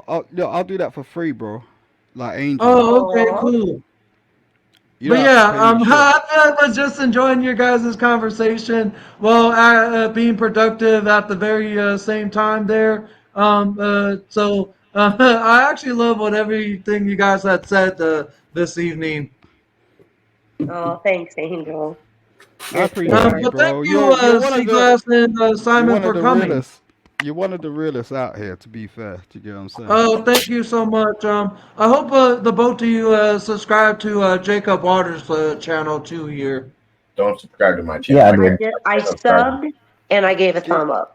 I'll do that for free, bro. Like Angel. Oh, okay, Aw. cool. You don't But have to yeah, pay me shit. I was just enjoying your guys' conversation while being productive at the very same time there. I actually love what everything you guys had said this evening. Oh, thanks, Angel. I You're a appreciate sweetheart. you, But thank bro. you, You're one of the Seaglass and you're Simon, one of for the coming. realest. You're one of the realest out here. To be fair, do you get what I'm saying? Oh, thank you so much. I hope the both of you subscribe to Jacob Waters' channel too here. Don't subscribe to my channel. Yeah, I I did. did. I Subscribe. subbed and I gave a Yeah. thumb up.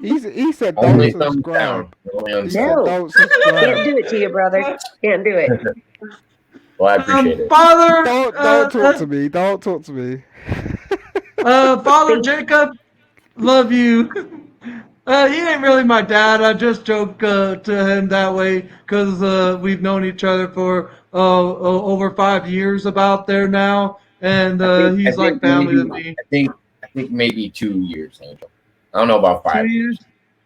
He said don't Only thumbs subscribe. down. Only on He said subs. No, don't can't subscribe. do it to you, brother. Can't do it. Well, I appreciate it. Father, Don't talk to me. Don't talk to me. Father Thank Jacob, love you. He ain't really my dad. I just joke to him that way because we've known each other for over 5 years about there now, and I he's like think family to maybe me. I think maybe 2 years, Angel. I don't know about 2 years. 5 years.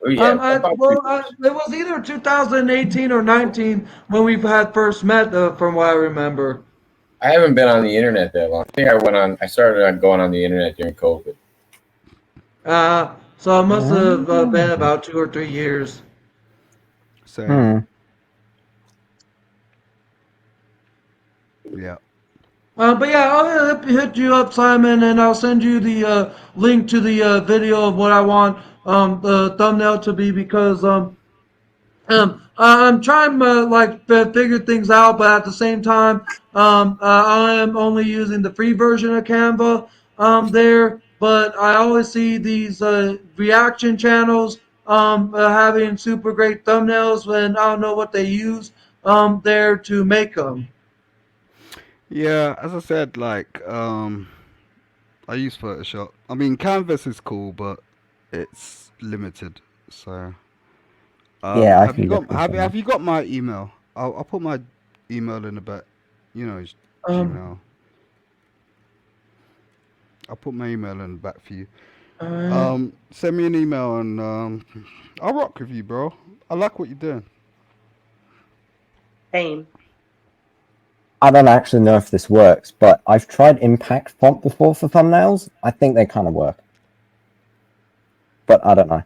Oh yeah, about 2 years. It was either 2018 or 19 when we had first met, from what I remember. I haven't been on the internet that long. I think I went on. I started on going on the internet during COVID. So it must have been Um, about 2 or 3 years. Same. hmm. Yeah. But yeah, I'll hit you up, Simon, and I'll send you the link to the video of what I want the thumbnail to be because I'm trying to figure things out, but at the same time, I am only using the free version of Canva there. But I always see these reaction channels having super great thumbnails when I don't know what they use there to make them. Yeah. As I said, I use Photoshop. I mean, Canvas is cool, but it's limited. So, Yeah, I have you can got definitely see that. have you got my email? I'll put my email in the back. You know, it's Um, Gmail. I'll put my email in the back for you. uh, Send me an email and I'll rock with you, bro. I like what you're doing. Same. I don't actually know if this works, but I've tried Impact Font before for thumbnails. I think they kind of work, but I don't know.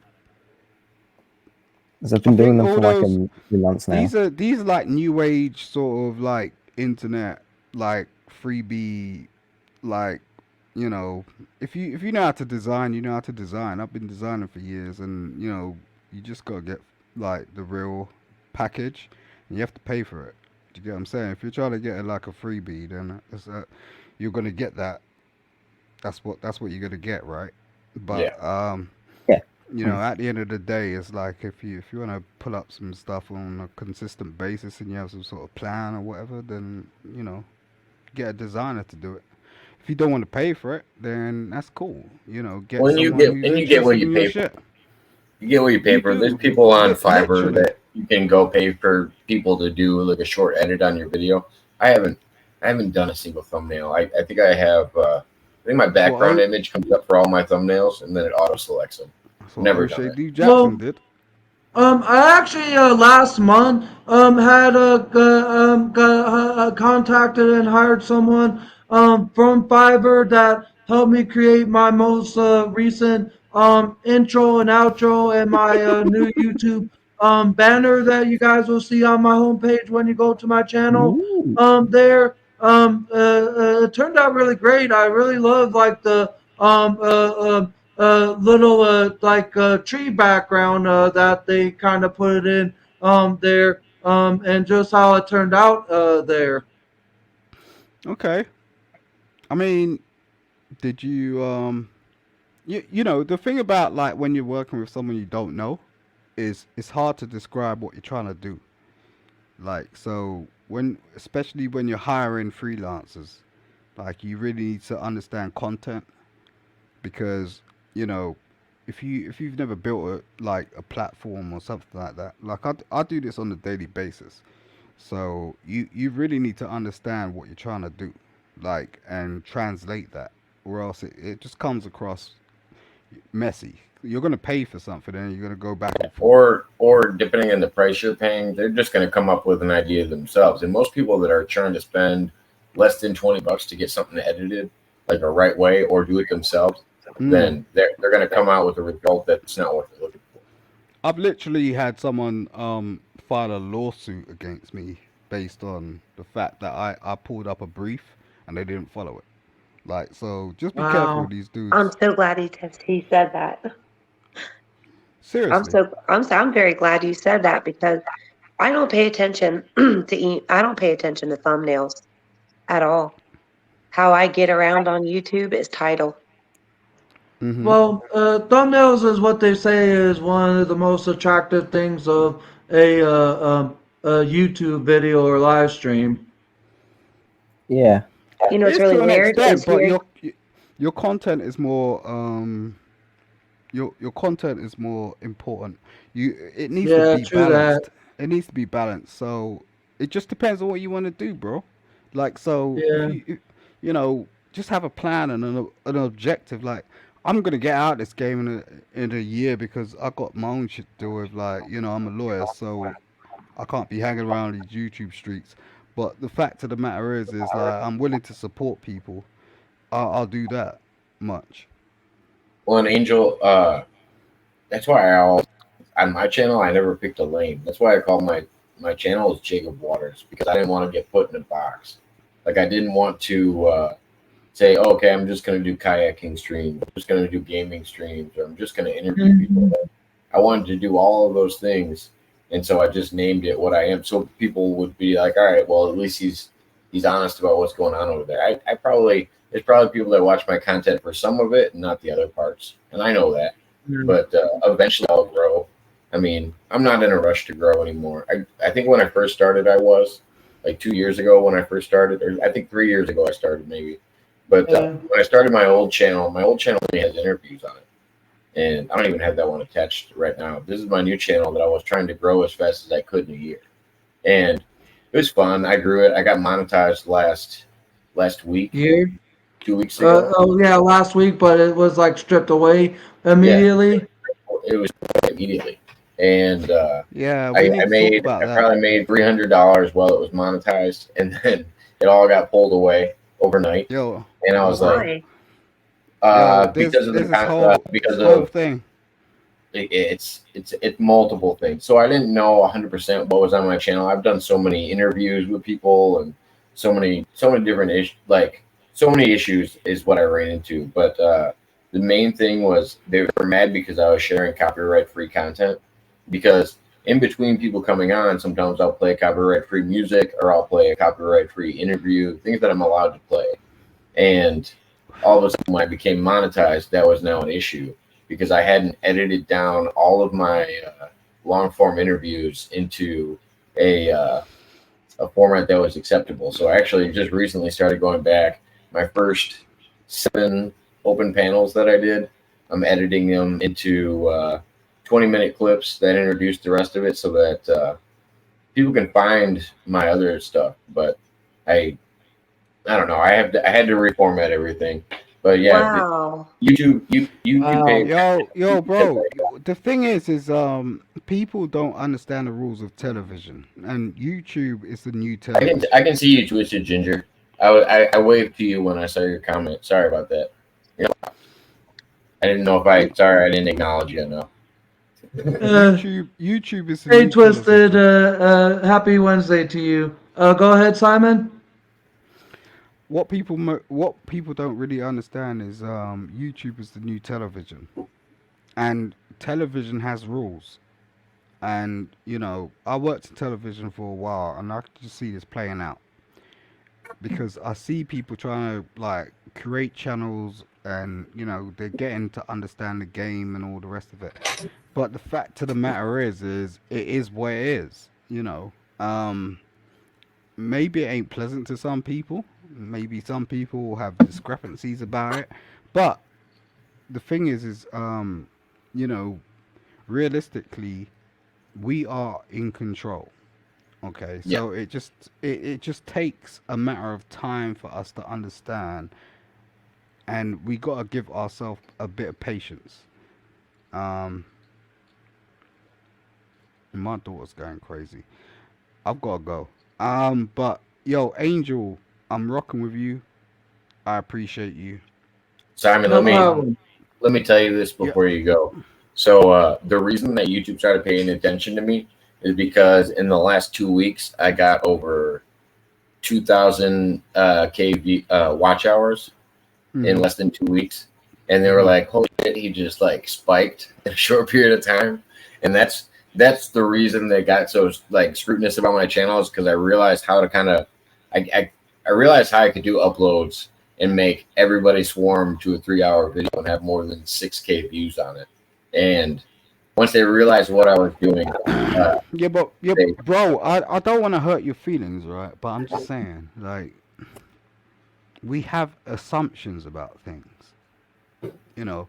Because I've I been doing think them all for like a those few months now. these are like new age sort of like internet like freebie like if you know how to design, you know how to design. I've been designing for years, and you just gotta get like the real package, and you have to pay for it. Do you get what I'm saying? If you're trying to get like a freebie, then you're gonna get that. That's what you're gonna get, right? Yeah. But Yeah. Mm. at the end of the day, it's like if you want to pull up some stuff on a consistent basis and you have some sort of plan or whatever, then get a designer to do it. If you don't want to pay for it, then that's cool. Get When you someone get who's and you get what interested you in your pay for. shit. You get what you pay You for. There's do, people on Fiverr literally. that you can go pay for people to do like a short edit on your video. I haven't I haven't done a single thumbnail. I think I have. I think my That's what background image comes up for all my thumbnails, and then it auto selects them. that's what Never done O'Shea it. D Jackson well, did. I actually last month had contacted and hired someone from Fiverr that helped me create my most recent intro and outro and my new YouTube banner that you guys will see on my homepage when you go to my channel. Ooh. There, it turned out really great. I really love like the little tree background that they kind of put it in there and just how it turned out there. Okay. I mean, did you the thing about like when you're working with someone you don't know is it's hard to describe what you're trying to do. Like so when especially when you're hiring freelancers, like you really need to understand content because you know if you've never built a platform or something like that, like I do this on a daily basis, so you really need to understand what you're trying to do, like and translate that, or else it just comes across messy. you're gonna pay for something, and you're gonna go back and forth. or depending on the price you're paying, they're just going to come up with an idea themselves. And most people that are trying to spend less than $20 to get something edited like a right way or do it themselves, Mm. then they're going to come out with a result that's not what they're looking for. I've literally had someone file a lawsuit against me based on the fact that I pulled up a brief and they didn't follow it. Like, so just be careful with Wow. these I'm dudes. so glad he said that. Seriously. I'm very glad you said that because I don't pay attention I don't pay attention to thumbnails at all. How I get around on YouTube is title. Mm-hmm. Well, thumbnails is what they say is one of the most attractive things of a YouTube video or live stream. Yeah. You know what's It's really to an weird extent, is but here. your content is more your content is more important. It needs to Yeah, be true that. balanced. It needs to be balanced. So it just depends on what you want to do, bro. Like, so Yeah. you know, just have a plan and an objective. Like, I'm gonna get out this game in a year because I got my own shit to do with. Like, you know, I'm a lawyer, so I can't be hanging around these YouTube streets. But the fact of the matter is like I'm willing to support people. I'll do that much. Well, an Angel, that's why I always, on my channel, I never picked a lane. That's why I call my channel is Jacob Waters, because I didn't want to get put in a box. Like, I didn't want to say, oh, okay, I'm just going to do kayaking streams, I'm just going to do gaming streams, or I'm just going to interview people. Mhm. I wanted to do all of those things, and so I just named it what I am, so people would be like, all right, well, at least he's honest about what's going on over there. I probably there's probably people that watch my content for some of it and not the other parts, and I know that. Yeah. But eventually I'll grow. I mean, I'm not in a rush to grow anymore. I think when I first started, I was like 2 years ago when I first started, or I think 3 years ago I started maybe. But Yeah. when I started my old channel only has interviews on it, and I don't even have that one attached right now. This is my new channel that I was trying to grow as fast as I could in a year, and it was fun. I grew it. I got monetized last week, Here. 2 weeks ago. Oh yeah, last week, but it was like stripped away Yeah, immediately. it was immediately, and Yeah, we need to talk about I that. probably made $300 while it was monetized, and then it all got pulled away overnight. Yo, And I was okay. like, Why? Yo, because of there's this whole because whole of thing. it's multiple things. So I didn't know 100% what was on my channel. I've done so many interviews with people and so many different issues. Like, so many issues is what I ran into. But the main thing was they were mad because I was sharing copyright free content. Because in between people coming on, sometimes I'll play copyright free music or I'll play a copyright free interview, things that I'm allowed to play. And all of a sudden, when I became monetized, that was now an issue because I hadn't edited down all of my long form interviews into a format that was acceptable. So I actually just recently started going back. My first 7 open panels that I did, I'm editing them into 20-minute clips that introduce the rest of it so that people can find my other stuff. But I I don't know. I had to reformat everything. But yeah, Wow. you pay Wow. Yo, because bro. The thing is people don't understand the rules of television, and YouTube is the new I television. can see you, Twisted Ginger. I waved to you when I saw your comment. Sorry about that. You know, I didn't know if I You, sorry I didn't acknowledge you enough. Uh, YouTube is the hey, new Twisted. television. Happy Wednesday to you. Go ahead, Simon. What people don't really understand is YouTube is the new television, and television has rules. And you know, I worked in television for a while, and I could just see this playing out because I see people trying to like create channels, and you know, they're getting to understand the game and all the rest of it. But the fact of the matter is it is what it is. You know, um, maybe it ain't pleasant to some people. Maybe some people will have discrepancies about it. But the thing is, you know, realistically, we are in control. Okay, Yeah. so it just takes a matter of time for us to understand, and we gotta give ourselves a bit of patience. Um, my daughter's going crazy. I've got to go. But yo, Angel, I'm rocking with you. I appreciate you. Simon, No Um, problem. let me tell you this yeah. before you go. So the reason that YouTube started paying attention to me is because in the last 2 weeks I got over 2,000 watch hours in Mhm. less than 2 weeks, and they were Mhm. like, "Holy shit, he just like spiked in a short period of time." And that's the reason they got so like scrutinous about my channel, is because I realized how to kind of I, I I realized how I could do uploads and make everybody swarm to a 3 hour video and have more than 6K views on it. And once they realized what I was doing, uh, yeah, they bro. I don't want to hurt your feelings, right? But I'm just saying, like, we have assumptions about things. You know,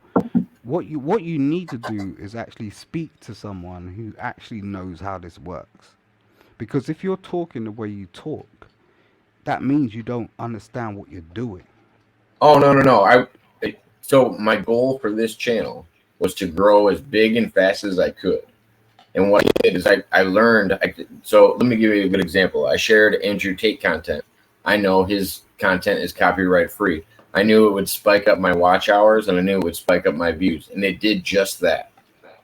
what you need to do is actually speak to someone who actually knows how this works. Because if you're talking the way you talk, that means you don't understand what you're doing. oh no, so my goal for this channel was to grow as big and fast as I could. And what I did is I learned. So let me give you a good example. I shared Andrew Tate content. I know his content is copyright free. I knew it would spike up my watch hours, and I knew it would spike up my views, and it did just that.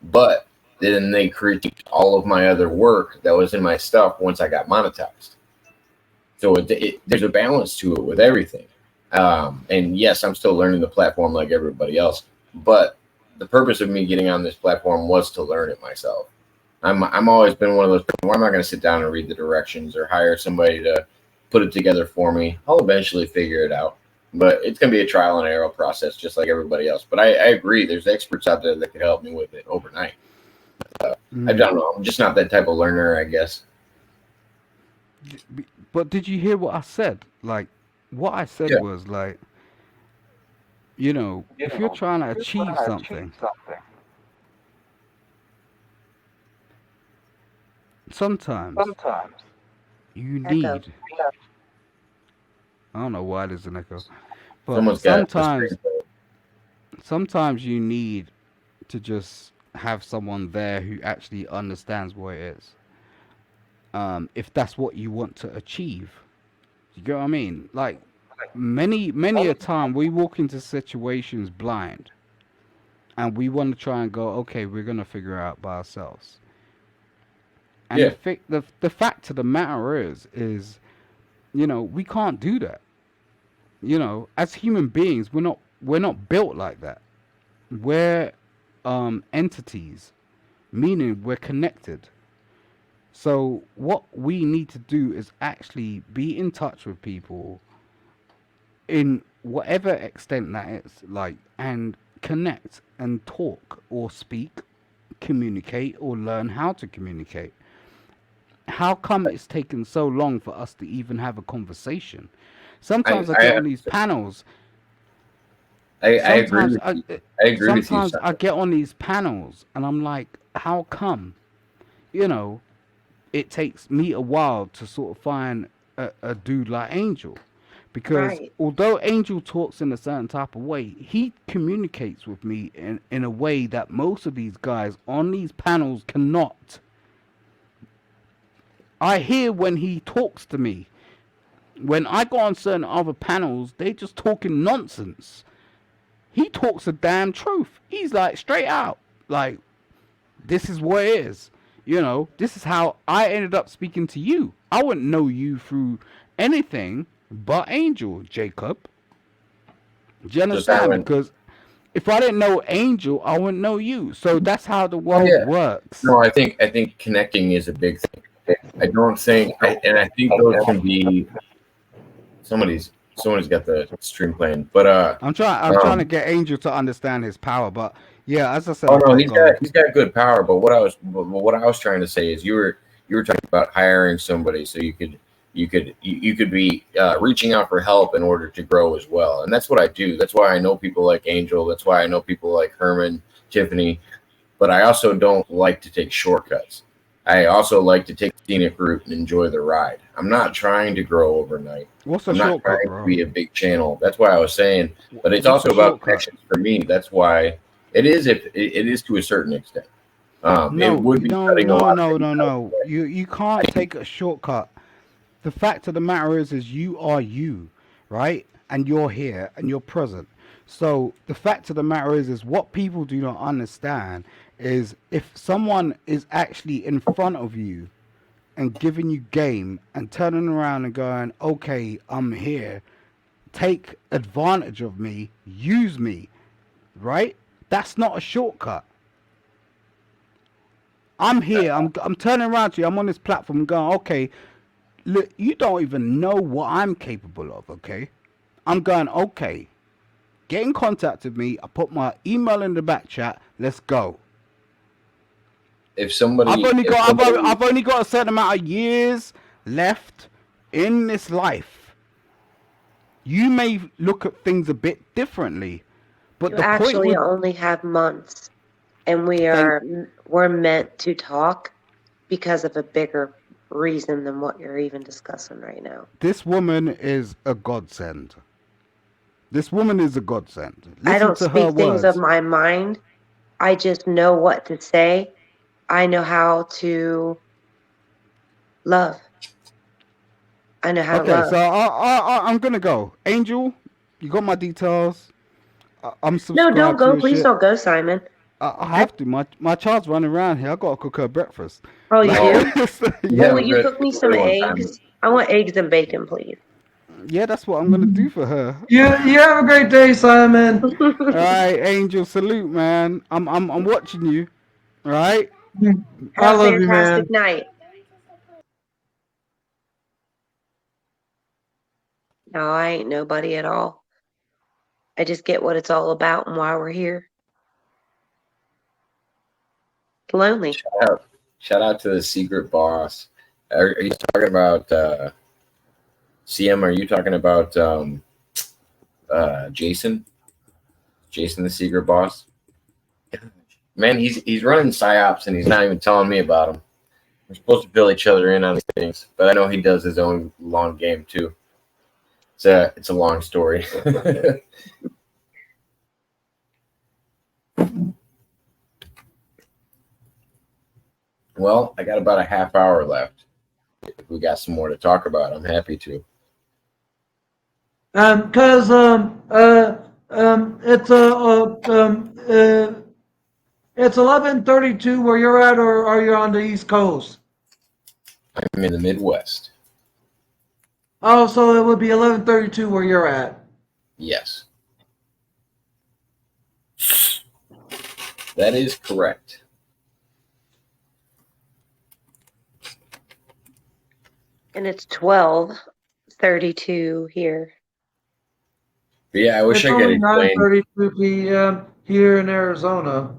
But then they critiqued all of my other work that was in my stuff once I got monetized. So there's a balance to it with everything. And yes, I'm still learning the platform like everybody else. But the purpose of me getting on this platform was to learn it myself. I'm always been one of those people where I'm not going to sit down and read the directions or hire somebody to put it together for me. I'll eventually figure it out, but it's going to be a trial and error process, just like everybody else. But I agree, there's experts out there that could help me with it overnight. I Mm. don't know. I'm just not that type of learner, I guess. But did you hear what I said? Like, what I said Yeah. was like, if you're trying to achieve something, sometimes you Echo. need. I don't know why there's an echo, but Someone's got the sometimes, screen. sometimes you need to just have someone there who actually understands what it is. If that's what you want to achieve, you get what I mean? Like, many a time we walk into situations blind, and we want to try and go, okay, we're gonna figure it out by ourselves. And Yeah. the fact of the matter is, we can't do that. As human beings, we're not built like that. We're entities, meaning we're connected. So what we need to do is actually be in touch with people in whatever extent that is, like, and connect and talk or speak, communicate or learn how to communicate. How come it's taken so long for us to even have a conversation? I Sometimes I get I on these panels. I agree Sometimes with I you. I agree with you, sometimes I Simon. get on these panels and I'm like, how come? You know, it takes me a while to sort of find a dude like Angel. Because Right. although Angel talks in a certain type of way, he communicates with me in a way that most of these guys on these panels cannot. I hear when he talks to me. When I go on certain other panels, they just talking nonsense. He talks the damn truth. He's like straight out. Like, this is what it is. This is how I ended up speaking to you. I wouldn't know you through anything but Angel, Jacob. Do you So understand? Simon, Because if I didn't know Angel, I wouldn't know you. So that's how the oh world yeah, works. no, I think connecting is a big thing. I don't think, and I think those can be somebody's got the stream playing, but I'm trying to get Angel to understand his power, but yeah, as I said, oh I've no, got to he's go. got good power. But what I was trying to say is you were talking about hiring somebody so you could be reaching out for help in order to grow as well, and that's what I do. That's why I know people like Angel. That's why I know people like Herman, Tiffany. But I also don't like to take shortcuts. I also like to take the scenic route and enjoy the ride. I'm not trying to grow overnight. What's a I'm not shortcut, trying to bro? be a big channel. That's why I was saying, but it's What's also a about shortcut? connections for me. That's why It is if it is to a certain extent. It No, would be cutting a lot of things out of the no. way. You can't take a shortcut. The fact of the matter is you are you, right? And you're here and you're present. So the fact of the matter is what people do not understand is if someone is actually in front of you and giving you game and turning around and going, okay, I'm here, take advantage of me, use me, right? That's not a shortcut. I'm here. I'm turning around to you. I'm on this platform going, okay, look, you don't even know what I'm capable of, okay? I'm going, okay, get in contact with me. I put my email in the back chat. Let's go. If somebody, I've only got a certain amount of years left in this life. You may look at things a bit differently, but You the point actually with only have months, and thank we're meant to talk because of a bigger reason than what you're even discussing right now. this woman is a godsend. This woman is a godsend. I Listen don't to her speak things of words. my mind. I just know what to say. I know how to love. I know how to Okay, love. so I'm gonna go. Angel, you got my details. I'm No, don't subscribed to go. your Please shit. don't go, Simon. I I, have to. My child's running around here. I gotta cook her breakfast. oh, you Like, no, do? you Well, have yeah, will a you good, cook me have a good some one, Simon. eggs? I want eggs and bacon, please. yeah, that's what I'm gonna do for her. You have a great day, Simon. All right, Angel, salute, man. I'm watching you. All right. I Have a love you, man. fantastic night. No, I ain't nobody at all. I just get what it's all about and why we're here. Lonely. Shout out to the secret boss. Are you talking about CM? Are you talking about Jason? Jason, the secret boss. Man, he's running psyops and he's not even telling me about them. We're supposed to fill each other in on these things, but I know he does his own long game too. It's a long story. Well, I got about a half hour left. If we got some more to talk about, I'm happy to. Cause it's it's 11:32 where you're at, or are you on the East Coast? I'm in the Midwest. Oh, so it would be 11:32 where you're at. Yes, that is correct. And it's 12:32 here. But yeah, I wish It's I could only explain. 9:32 p.m. here in Arizona.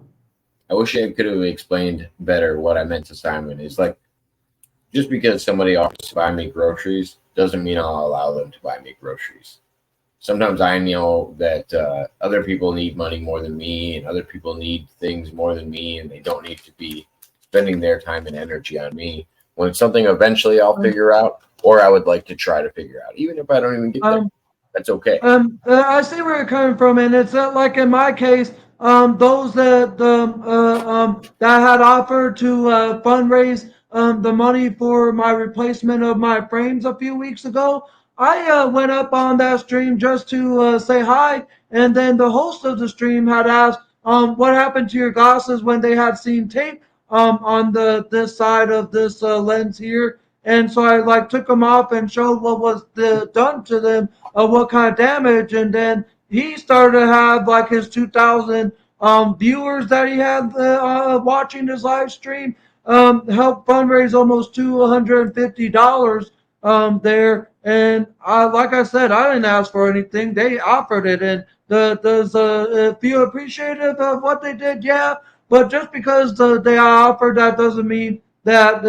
I wish I could have explained better what I meant to Simon. It's like just because somebody offers to buy me groceries doesn't mean I'll allow them to buy me groceries. Sometimes I know that other people need money more than me, and other people need things more than me, and they don't need to be spending their time and energy on me. When it's something eventually I'll figure out, or I would like to try to figure out, even if I don't even get there, that's okay. I see where you're coming from, and it's like in my case, those that had offered to fundraise the money for my replacement of my frames a few weeks ago. I went up on that stream just to say hi, and then the host of the stream had asked, "What happened to your glasses when they had seen tape on this side of this lens here?" And so I like took them off and showed what was done to them, what kind of damage, and then he started to have like his 2,000 viewers that he had watching his live stream help fundraise almost $250 there. And like I said, I didn't ask for anything; they offered it, and does feel appreciative of what they did, yeah. But just because they offered, that doesn't mean that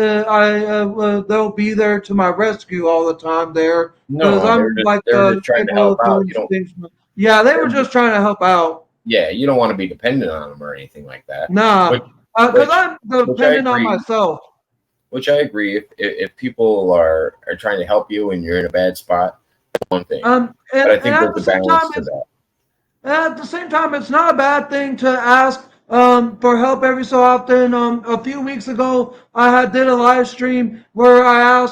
they'll be there to my rescue all the time there, because No, I'm like they were just trying to capable help of out. doing things. Yeah, they were just trying to help out. Yeah, you don't want to be dependent on them or anything like that. Nah, Which because which I'm which I dependent on agree. myself. Which I agree. If people are trying to help you and you're in a bad spot, that's one thing. And But I think at there's the a same time, balance to that. And at the same time, it's not a bad thing to ask for help every so often. A few weeks ago, I did a live stream where I asked